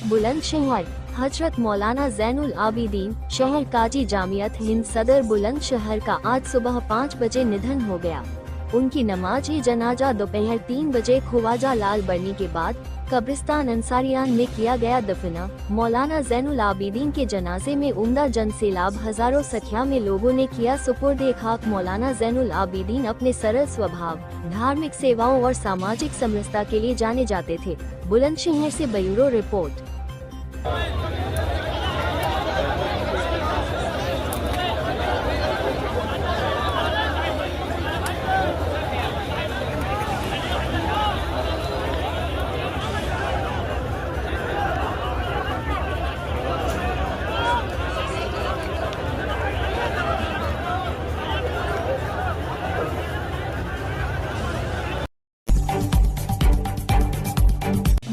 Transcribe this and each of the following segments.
बुलंदशहर हजरत मौलाना ज़ैनुल आबिदीन शहर काजी जामियत हिंद सदर बुलंदशहर का आज सुबह 5 बजे निधन हो गया। उनकी नमाज जनाजा दोपहर 3 बजे ख्वाजा लाल बरनी के बाद कब्रिस्तान अंसारियान में किया गया दफना। मौलाना ज़ैनुल आबिदीन के जनाजे में उम्दा जन सैलाब हजारों संख्या में लोगों ने किया सुपुर्द खाक। मौलाना ज़ैनुल आबिदीन अपने सरल स्वभाव, धार्मिक सेवाओं और सामाजिक समरसता के लिए जाने जाते थे। बुलंदशहर से ब्यूरो रिपोर्ट।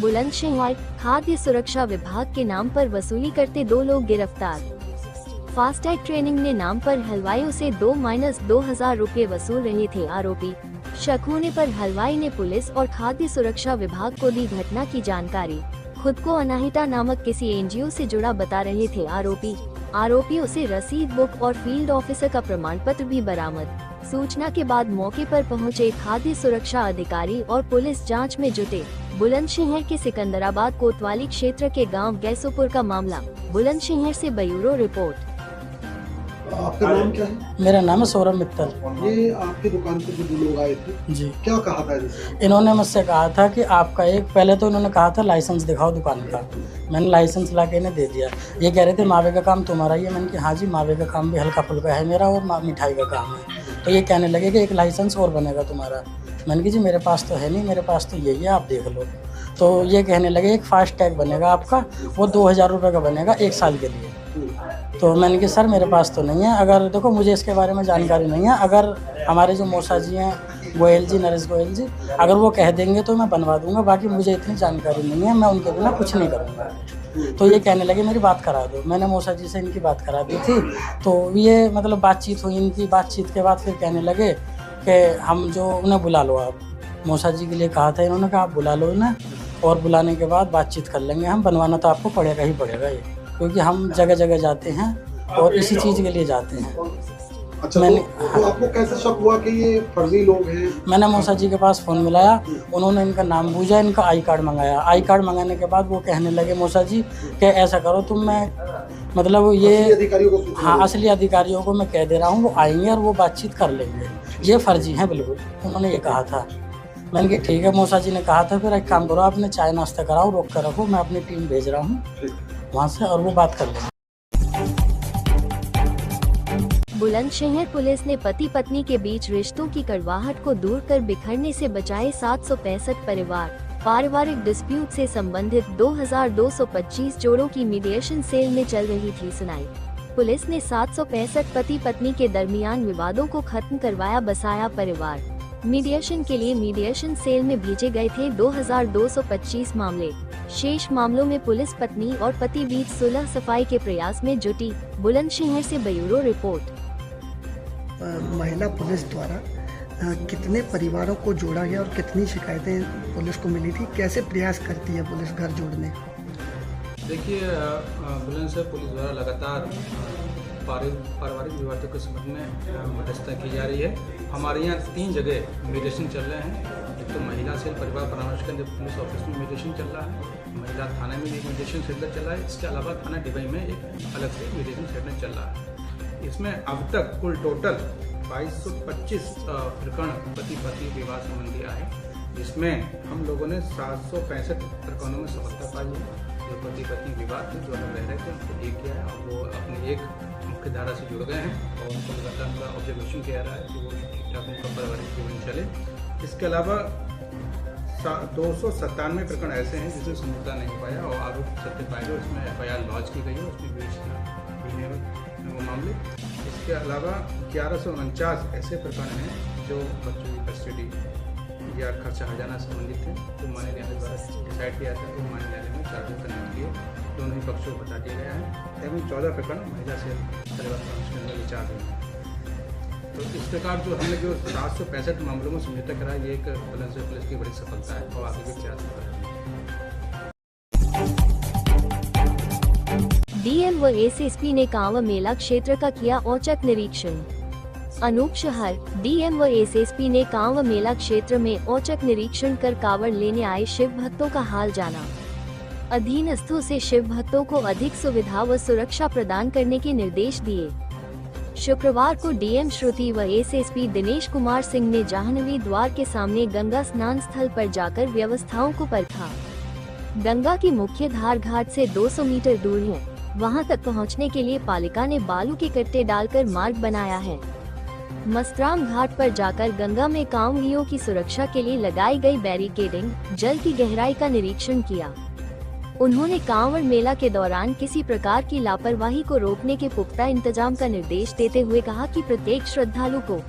बुलंदशहर खाद्य सुरक्षा विभाग के नाम पर वसूली करते 2 लोग गिरफ्तार। फास्टैग ट्रेनिंग ने नाम पर हलवाइयों से 2-2000 रुपये वसूल रहे थे आरोपी। शक होने पर हलवाई ने पुलिस और खाद्य सुरक्षा विभाग को दी घटना की जानकारी। खुद को अनाहिता नामक किसी एनजीओ से जुड़ा बता रहे थे आरोपी। आरोपियों से रसीद बुक और फील्ड ऑफिसर का प्रमाण पत्र भी बरामद। सूचना के बाद मौके पर पहुंचे खाद्य सुरक्षा अधिकारी और पुलिस जांच में जुटे। बुलंदशहर के सिकंदराबाद कोतवाली क्षेत्र के गांव गैसोपुर का मामला। बुलंदशहर से ब्यूरो रिपोर्ट। आपका नाम क्या है? मेरा नाम है सौरभ मित्तल। ये आपकी दुकान पर जो 2 लोग आए थे जी, क्या कहा था जैसे? इन्होंने मुझसे कहा था कि आपका पहले तो इन्होंने कहा था लाइसेंस दिखाओ दुकान का। मैंने लाइसेंस ला के इन्हें दे दिया। ये कह रहे थे मावे का काम तुम्हारा ही है। मैंने कहा हाँ जी, मावे का काम भी हल्का फुल्का है मेरा और मिठाई का काम है। तो ये कहने लगे कि एक लाइसेंस और बनेगा तुम्हारा। मैंने कहा जी मेरे पास तो है नहीं, मेरे पास तो यही है, आप देख लो। तो ये कहने लगे एक फास्ट टैग बनेगा आपका, वो 2000 रुपये का बनेगा 1 साल के लिए। तो मैंने कहा सर मेरे पास तो नहीं है। अगर देखो मुझे इसके बारे में जानकारी नहीं है, अगर हमारे जो मौसा जी हैं गोयल जी, नरेश गोयल जी, अगर वो कह देंगे तो मैं बनवा दूंगा, बाकी मुझे इतनी जानकारी नहीं है, मैं उनके बिना कुछ नहीं करूँगा। तो ये कहने लगे मेरी बात करा दो। मैंने मौसा जी से इनकी बात करा दी थी। तो ये मतलब बातचीत हुई इनकी। बातचीत के बाद फिर कहने लगे कि हम जो उन्हें बुला लो आप। मौसा जी के लिए कहा था इन्होंने, कहा आप बुला लो उन्हें और बुलाने के बाद बातचीत कर लेंगे हम। बनवाना तो आपको पड़ेगा ही पड़ेगा ये, क्योंकि हम जगह जगह जाते हैं और इसी चीज़ के लिए जाते हैं। अच्छा, मैंने तो आपको कैसे शक हुआ कि ये फर्जी लोग हैं? मैंने मौसा जी के पास फ़ोन मिलाया, उन्होंने इनका नाम पूछा, इनका आई कार्ड मंगाया। आई कार्ड मंगाने के बाद वो कहने लगे मौसा जी कि ऐसा करो तुम, मैं मतलब ये असली अधिकारियों को हाँ असली अधिकारियों को मैं कह दे रहा हूँ, वो आएंगे और वो बातचीत कर लेंगे, ये फर्जी हैं बिल्कुल। उन्होंने ये कहा था। मैंने कहा ठीक है। मौसा जी ने कहा था फिर एक काम करो, आपने चाय नाश्ता कराओ, रोक कर रखो, मैं अपनी टीम भेज रहा हूँ वहाँ से और वो बात कर लेंगे। बुलंदशहर पुलिस ने पति पत्नी के बीच रिश्तों की कड़वाहट को दूर कर बिखरने से बचाए 765 परिवार। पारिवारिक डिस्प्यूट से संबंधित 2225 जोड़ों की मीडिएशन सेल में चल रही थी सुनाई। पुलिस ने 765 पति पत्नी के दरमियान विवादों को खत्म करवाया, बसाया परिवार। मीडिएशन के लिए मीडिएशन सेल में भेजे गए थे 2225 मामले। शेष मामलों में पुलिस पत्नी और पति बीच सुलह सफाई के प्रयास में जुटी। बुलंदशहर से ब्यूरो रिपोर्ट। महिला पुलिस द्वारा कितने परिवारों को जोड़ा गया और कितनी शिकायतें पुलिस को मिली थी? कैसे प्रयास करती है पुलिस घर जोड़ने? देखिए, बुलंदशहर पुलिस द्वारा लगातार पारिवारिक विवादों के संबंध में मध्यस्थता की जा रही है। हमारे यहाँ 3 जगह मीडिएशन चल रहे हैं। एक तो महिला सेल परिवार परामर्श केंद्र पुलिस ऑफिस में मीडिएशन चल रहा है, महिला थाने में एक मीडिएशन सेंटर चल रहा है। इसके अलावा थाना डिबाई में एक अलग से मीडिएशन सेंटर चल रहा है। इसमें अब तक कुल टोटल 2225 प्रकरण पति पत्नी विवाद संबंधी आए, जिसमें हम लोगों ने 765 प्रकरणों में सफलता पाई है। जो पति पत्नी विवाद थे, जो अलग रह रहे थे, उनको ठीक किया है और वो अपनी एक मुख्य धारा से जुड़ गए हैं और उनको लगातार उनका ऑब्जर्वेशन किया रहा है कि वो ठीक ठाक उनका पारिवारिक जीवन चले। इसके अलावा 297 प्रकरण ऐसे हैं जिसमें समझौता नहीं हो पाया और आरोप सत्य पाए गए, उसमें FIR लॉन्च की गई है, उसमें वो मामले। इसके अलावा 1149 ऐसे प्रकरण हैं जो बच्चों की कस्टडी या खर्चा हर्जाना संबंधित थे, तो माननीय न्यायालय द्वारा डिसाइड किया था कि माननीय न्यायालय में चार्जशिट करने के लिए दोनों ही पक्षों को बता दिया गया है। एवं 14 प्रकरण महिला से परिवार परामर्श के अंदर विचार हुए। तो इस प्रकार जो हमने जो 765 मामलों में समझौता करा, ये एक बुलंदशहर पुलिस की बड़ी सफलता है और आगे भी प्रयास कर रहे हैं। डीएम व एसएसपी ने कांवड़ मेला क्षेत्र का किया औचक निरीक्षण। अनूप शहर डीएम व एसएसपी ने कांवड़ मेला क्षेत्र में औचक निरीक्षण कर कांवड़ लेने आए शिव भक्तों का हाल जाना। अधीनस्थों से शिव भक्तों को अधिक सुविधा व सुरक्षा प्रदान करने के निर्देश दिए। शुक्रवार को डीएम श्रुति व एसएसपी दिनेश कुमार सिंह ने जाह्नवी द्वार के सामने गंगा स्नान स्थल पर जाकर व्यवस्थाओं को परखा। गंगा की मुख्य धार घाट से 200 मीटर दूर है। वहां तक पहुंचने के लिए पालिका ने बालू के कट्टे डालकर मार्ग बनाया है। मस्तराम घाट पर जाकर गंगा में कांवड़ियों की सुरक्षा के लिए लगाई गई बैरिकेडिंग, जल की गहराई का निरीक्षण किया। उन्होंने कांवड़ मेला के दौरान किसी प्रकार की लापरवाही को रोकने के पुख्ता इंतजाम का निर्देश देते हुए कहा कि प्रत्येक श्रद्धालु को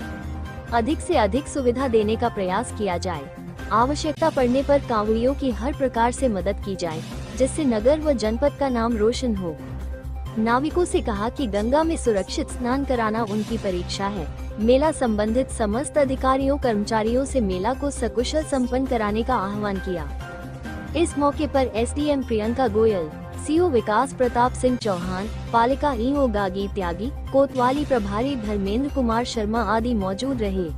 अधिक से अधिक सुविधा देने का प्रयास किया जाए। आवश्यकता पड़ने पर कांवड़ियों की हर प्रकार से मदद की जाए, जिससे नगर व जनपद का नाम रोशन हो। नाविकों से कहा कि गंगा में सुरक्षित स्नान कराना उनकी परीक्षा है। मेला संबंधित समस्त अधिकारियों कर्मचारियों से मेला को सकुशल संपन्न कराने का आह्वान किया। इस मौके पर एसडीएम प्रियंका गोयल, सीओ विकास प्रताप सिंह चौहान, पालिका ईओ गागी त्यागी, कोतवाली प्रभारी धर्मेंद्र कुमार शर्मा आदि मौजूद रहे।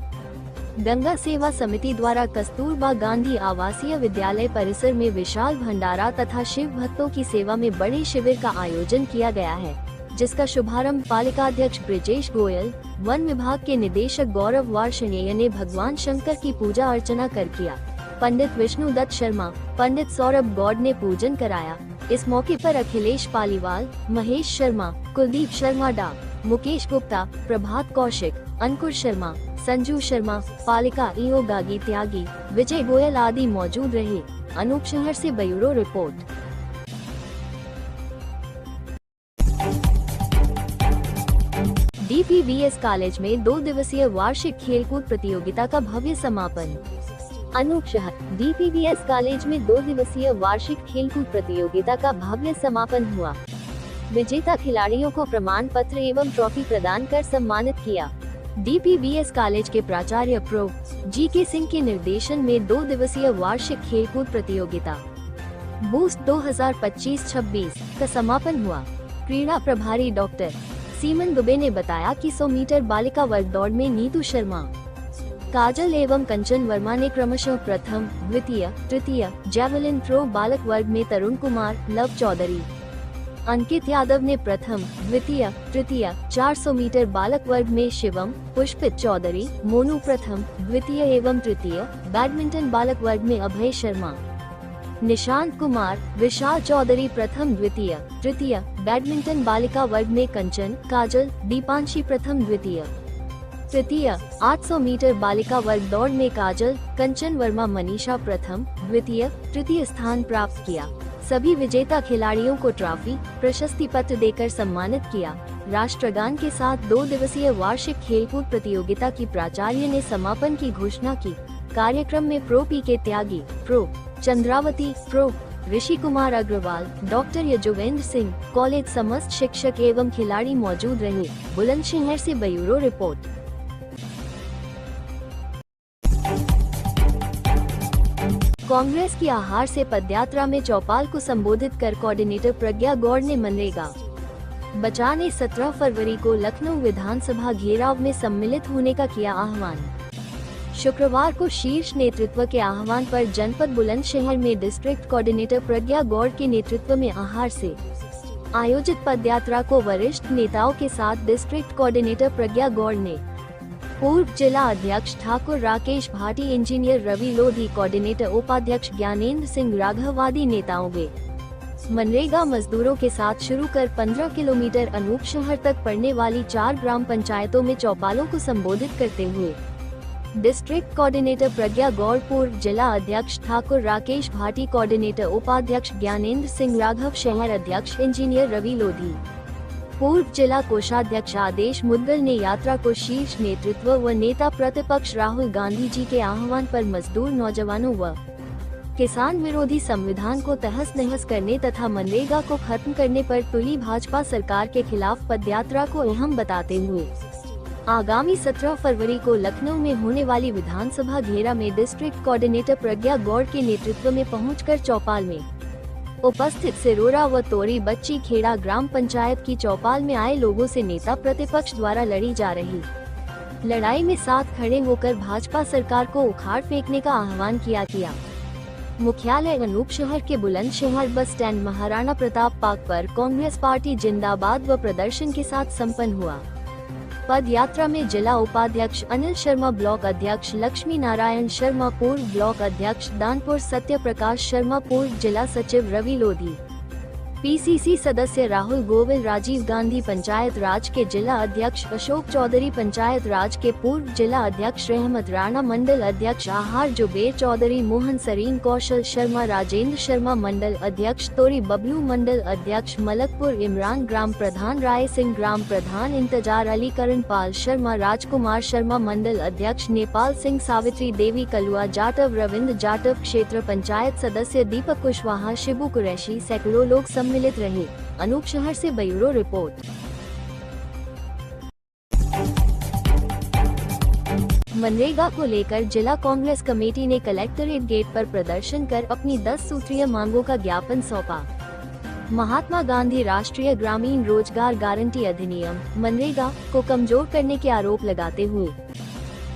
गंगा सेवा समिति द्वारा कस्तूरबा गांधी आवासीय विद्यालय परिसर में विशाल भंडारा तथा शिव भक्तों की सेवा में बड़े शिविर का आयोजन किया गया है, जिसका शुभारंभ पालिकाध्यक्ष ब्रिजेश गोयल, वन विभाग के निदेशक गौरव वार्षणेय ने भगवान शंकर की पूजा अर्चना कर किया। पंडित विष्णु दत्त शर्मा, पंडित सौरभ गौड़ ने पूजन कराया। इस मौके पर अखिलेश पालीवाल, महेश शर्मा, कुलदीप शर्मा डा, मुकेश गुप्ता, प्रभात कौशिक, अंकुर शर्मा, संजू शर्मा, पालिका ईओ गागी त्यागी, विजय गोयल आदि मौजूद रहे। अनूप शहर से ब्यूरो रिपोर्ट। डीपीवीएस कॉलेज में 2 दिवसीय वार्षिक खेलकूद प्रतियोगिता का भव्य समापन। अनूप शहर डीपीवीएस कॉलेज में 2 दिवसीय वार्षिक खेलकूद प्रतियोगिता का भव्य समापन हुआ। विजेता खिलाड़ियों को प्रमाण पत्र एवं ट्रॉफी प्रदान कर सम्मानित किया। डीपीवीएस कॉलेज के प्राचार्य प्रो जी.के. सिंह के निर्देशन में 2 दिवसीय वार्षिक खेलकूद प्रतियोगिता बूस्ट 2025-26 का समापन हुआ। क्रीड़ा प्रभारी डॉक्टर सीमन दुबे ने बताया कि 100 मीटर बालिका वर्ग दौड़ में नीतू शर्मा, काजल एवं कंचन वर्मा ने क्रमशः प्रथम, द्वितीय, तृतीय, जैवलिन थ्रो बालक वर्ग में तरुण कुमार, लव चौधरी, अंकित यादव ने प्रथम, द्वितीय, तृतीय, 400 मीटर बालक वर्ग में शिवम, पुष्पित चौधरी, मोनू प्रथम, द्वितीय एवं तृतीय, बैडमिंटन बालक वर्ग में अभय शर्मा, निशांत कुमार, विशाल चौधरी प्रथम, द्वितीय, तृतीय, बैडमिंटन बालिका वर्ग में कंचन, काजल, दीपांशी प्रथम, द्वितीय, तृतीय, 800 मीटर बालिका वर्ग दौड़ में काजल, कंचन वर्मा, मनीषा प्रथम, द्वितीय, तृतीय स्थान प्राप्त किया। सभी विजेता खिलाड़ियों को ट्रॉफी, प्रशस्ति पत्र देकर सम्मानित किया। राष्ट्रगान के साथ 2 दिवसीय वार्षिक खेलकूद प्रतियोगिता की प्राचार्य ने समापन की घोषणा की। कार्यक्रम में प्रो पी.के. त्यागी, pro Chandravati, pro Rishi Kumar Agarwal, doctor Yuzvendra Singh, college समस्त शिक्षक एवं खिलाड़ी मौजूद रहे। बुलंदशहर से ब्यूरो रिपोर्ट। कांग्रेस की आहार से पदयात्रा में चौपाल को संबोधित कर कोऑर्डिनेटर प्रज्ञा गौड़ ने मनरेगा बचाने 17 फरवरी को लखनऊ विधानसभा घेराव में सम्मिलित होने का किया आह्वान। शुक्रवार को शीर्ष नेतृत्व के आह्वान पर जनपद बुलंदशहर में डिस्ट्रिक्ट कोऑर्डिनेटर प्रज्ञा गौड़ के नेतृत्व में आहार से आयोजित पदयात्रा को वरिष्ठ नेताओं के साथ डिस्ट्रिक्ट कोऑर्डिनेटर प्रज्ञा गौड़ ने पूर्व जिला अध्यक्ष ठाकुर राकेश भाटी, इंजीनियर रवि लोधी, कोऑर्डिनेटर उपाध्यक्ष ज्ञानेंद्र सिंह, राघववादी नेताओं वे मनरेगा मजदूरों के साथ शुरू कर 15 किलोमीटर अनूप शहर तक पड़ने वाली 4 ग्राम पंचायतों में चौपालों को संबोधित करते हुए डिस्ट्रिक्ट कोऑर्डिनेटर प्रज्ञा गौड़, पूर्व जिला अध्यक्ष ठाकुर राकेश भाटी, कोऑर्डिनेटर उपाध्यक्ष ज्ञानेंद्र सिंह, राघव शहर अध्यक्ष इंजीनियर रवि लोधी, पूर्व जिला कोषाध्यक्ष आदेश मुदगल ने यात्रा को शीर्ष नेतृत्व व नेता प्रतिपक्ष राहुल गांधी जी के आह्वान पर मजदूर, नौजवानों व किसान विरोधी संविधान को तहस नहस करने तथा मनरेगा को खत्म करने पर तुली भाजपा सरकार के खिलाफ पदयात्रा को अहम बताते हुए आगामी 17 फरवरी को लखनऊ में होने वाली विधानसभा घेरा में डिस्ट्रिक्ट कोऑर्डिनेटर प्रज्ञा गौड़ के नेतृत्व में पहुंचकर चौपाल में उपस्थित सिरोरा व तोरी बच्ची खेड़ा ग्राम पंचायत की चौपाल में आए लोगों से नेता प्रतिपक्ष द्वारा लड़ी जा रही लड़ाई में साथ खड़े होकर भाजपा सरकार को उखाड़ फेंकने का आह्वान किया। मुख्यालय अनूप शहर के Bulandshahr bus stand Maharana Pratap park पर कांग्रेस पार्टी जिंदाबाद व प्रदर्शन के साथ संपन्न हुआ। पद यात्रा में जिला उपाध्यक्ष अनिल शर्मा, ब्लॉक अध्यक्ष लक्ष्मी नारायण शर्मा, पूर्व ब्लॉक अध्यक्ष दानपुर सत्य प्रकाश शर्मा, पूर्व जिला सचिव रवि लोधी, पीसीसी सदस्य राहुल गोविल, राजीव गांधी, पंचायत राज के जिला अध्यक्ष अशोक चौधरी, पंचायत राज के पूर्व जिला अध्यक्ष रहमत राणा, मंडल अध्यक्ष आहार जुबेर चौधरी, मोहन सरीन, कौशल शर्मा, राजेंद्र शर्मा, मंडल अध्यक्ष तोरी बबलू, मंडल अध्यक्ष मलकपुर इमरान, ग्राम प्रधान राय सिंह, ग्राम प्रधान इंतजार अली, करणपाल शर्मा, राजकुमार शर्मा, मंडल अध्यक्ष नेपाल सिंह, सावित्री देवी कलुआ, जाटव रविंद्र जाटव, क्षेत्र पंचायत सदस्य दीपक कुशवाहा, शिबू कुरैशी, सैकड़ों लोग सम्मिलित रहे। अनूप शहर से ब्यूरो रिपोर्ट। मनरेगा को लेकर जिला कांग्रेस कमेटी ने कलेक्ट्रेट गेट पर प्रदर्शन कर अपनी 10 सूत्रीय मांगों का ज्ञापन सौंपा। महात्मा गांधी राष्ट्रीय ग्रामीण रोजगार गारंटी अधिनियम मनरेगा को कमजोर करने के आरोप लगाते हुए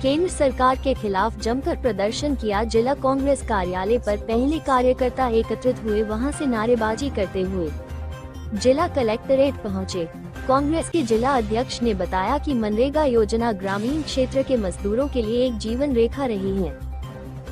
केंद्र सरकार के खिलाफ जमकर प्रदर्शन किया। जिला कांग्रेस कार्यालय पर पहले कार्यकर्ता एकत्रित हुए, वहां से नारेबाजी करते हुए जिला कलेक्ट्रेट पहुंचे। कांग्रेस के जिला अध्यक्ष ने बताया कि मनरेगा योजना ग्रामीण क्षेत्र के मजदूरों के लिए एक जीवन रेखा रही है।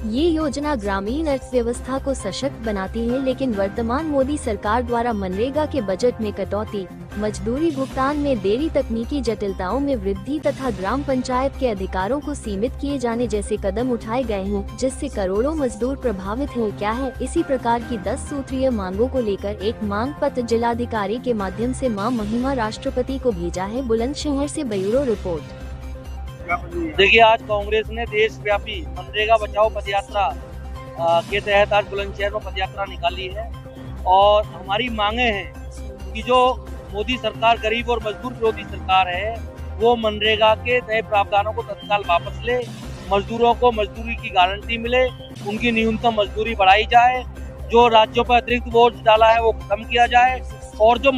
ये योजना ग्रामीण अर्थव्यवस्था को सशक्त बनाती है, लेकिन वर्तमान मोदी सरकार द्वारा मनरेगा के बजट में कटौती, मजदूरी भुगतान में देरी, तकनीकी जटिलताओं में वृद्धि तथा ग्राम पंचायत के अधिकारों को सीमित किए जाने जैसे कदम उठाए गए हैं, जिससे करोड़ों मजदूर प्रभावित हैं। क्या है इसी प्रकार की 10 सूत्रीय मांगों को लेकर एक मांग पत्र जिलाधिकारी के माध्यम से मां महिमा राष्ट्रपति को भेजा है। बुलंदशहर से ब्यूरो रिपोर्ट। देखिए, आज कांग्रेस ने देशव्यापी मनरेगा बचाओ पदयात्रा के तहत आज बुलंदशहर में पदयात्रा निकाली है और हमारी मांगे हैं कि जो मोदी सरकार गरीब और मजदूर विरोधी सरकार है, वो मनरेगा के नए प्रावधानों को तत्काल वापस ले, मजदूरों को मजदूरी की गारंटी मिले, उनकी न्यूनतम मजदूरी बढ़ाई जाए, जो राज्यों पर अतिरिक्त बोझ डाला है वो खत्म किया जाए और जो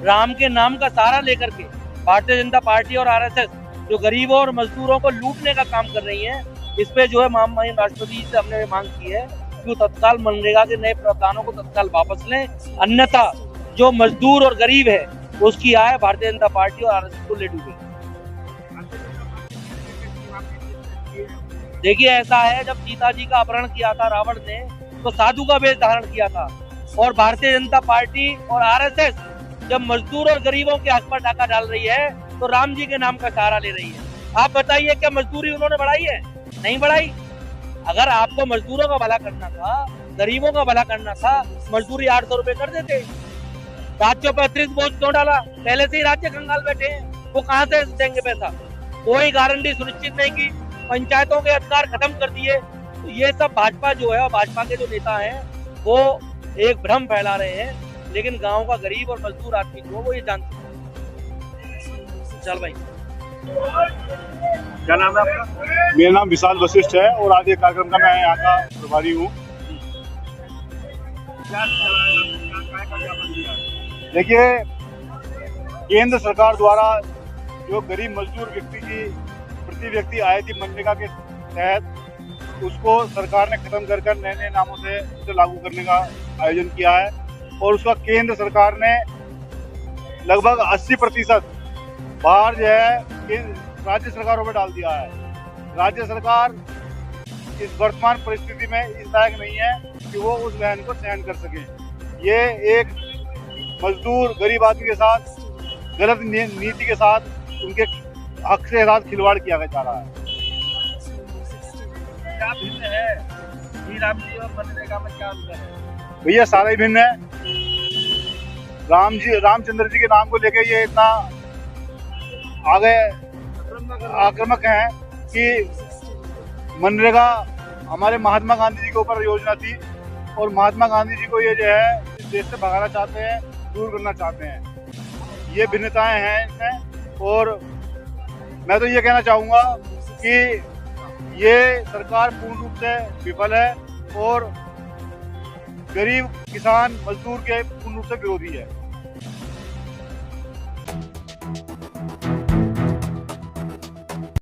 राम के नाम का सहारा लेकर के भारतीय जनता पार्टी और आरएसएस जो गरीबों और मजदूरों को लूटने का काम कर रही है, इस पे जो है माननीय राष्ट्रपति से हमने मांग की है कि तत्काल मनरेगा के नए प्रावधानों को तत्काल वापस लें, अन्यथा जो मजदूर और गरीब है उसकी आय भारतीय जनता पार्टी और आरएसएस को ले डूबे। देखिए, ऐसा है, जब सीता जी का अपहरण किया था रावण ने तो साधु का वेश धारण किया था और भारतीय जनता पार्टी और आरएसएस जब मजदूर और गरीबों के हक पर डाका डाल रही है तो राम जी के नाम का सहारा ले रही है। आप बताइए, क्या मजदूरी उन्होंने बढ़ाई है? नहीं बढ़ाई। अगर आपको मजदूरों का भला करना था, गरीबों का भला करना था, मजदूरी 800 रुपए कर देते। राज्यों पर अतिरिक्त बोझ क्यों डाला? पहले से ही राज्य कंगाल बैठे हैं, वो कहाँ से देंगे पैसा? कोई गारंटी सुनिश्चित नहीं की, पंचायतों के अधिकार खत्म कर दिए। तो ये सब भाजपा जो है, भाजपा के जो नेता हैं वो एक भ्रम फैला रहे हैं, लेकिन गाँव का गरीब और मजदूर आदमी जो वो ये जानते हैं। चल भाई, क्या नाम है आपका? मेरा नाम विशाल वशिष्ठ है और आज एक कार्यक्रम का मैं यहाँ का प्रभारी हूँ। देखिए, केंद्र सरकार द्वारा जो गरीब मजदूर व्यक्ति की प्रति व्यक्ति आय थी मनरेगा के तहत, उसको सरकार ने खत्म कर नए नए नामों से उसे लागू करने का आयोजन किया है और उसका केंद्र सरकार ने लगभग 80% बाहर जो है राज्य सरकारों में डाल दिया है। राज्य सरकार इस वर्तमान परिस्थिति में इस लायक नहीं है कि वो उस बहन को सहन कर सके। ये एक मजदूर गरीब आदमी के साथ गलत नीति के साथ उनके हक के साथ खिलवाड़ किया जा रहा है। क्या भिन्न है राम जी और मनरेगा में? क्या अंतर है भैया? सारा ही भिन्न है। रामचंद्र जी के नाम को लेकर ये इतना आगे आक्रामक हैं कि मनरेगा हमारे महात्मा गांधी जी के ऊपर योजना थी और महात्मा गांधी जी को ये जो है इस देश से भगाना चाहते हैं, दूर करना चाहते हैं। ये भिन्नताएं हैं इसमें और मैं तो ये कहना चाहूँगा कि ये सरकार पूर्ण रूप से विफल है और गरीब किसान मजदूर के पूर्ण रूप से विरोधी है।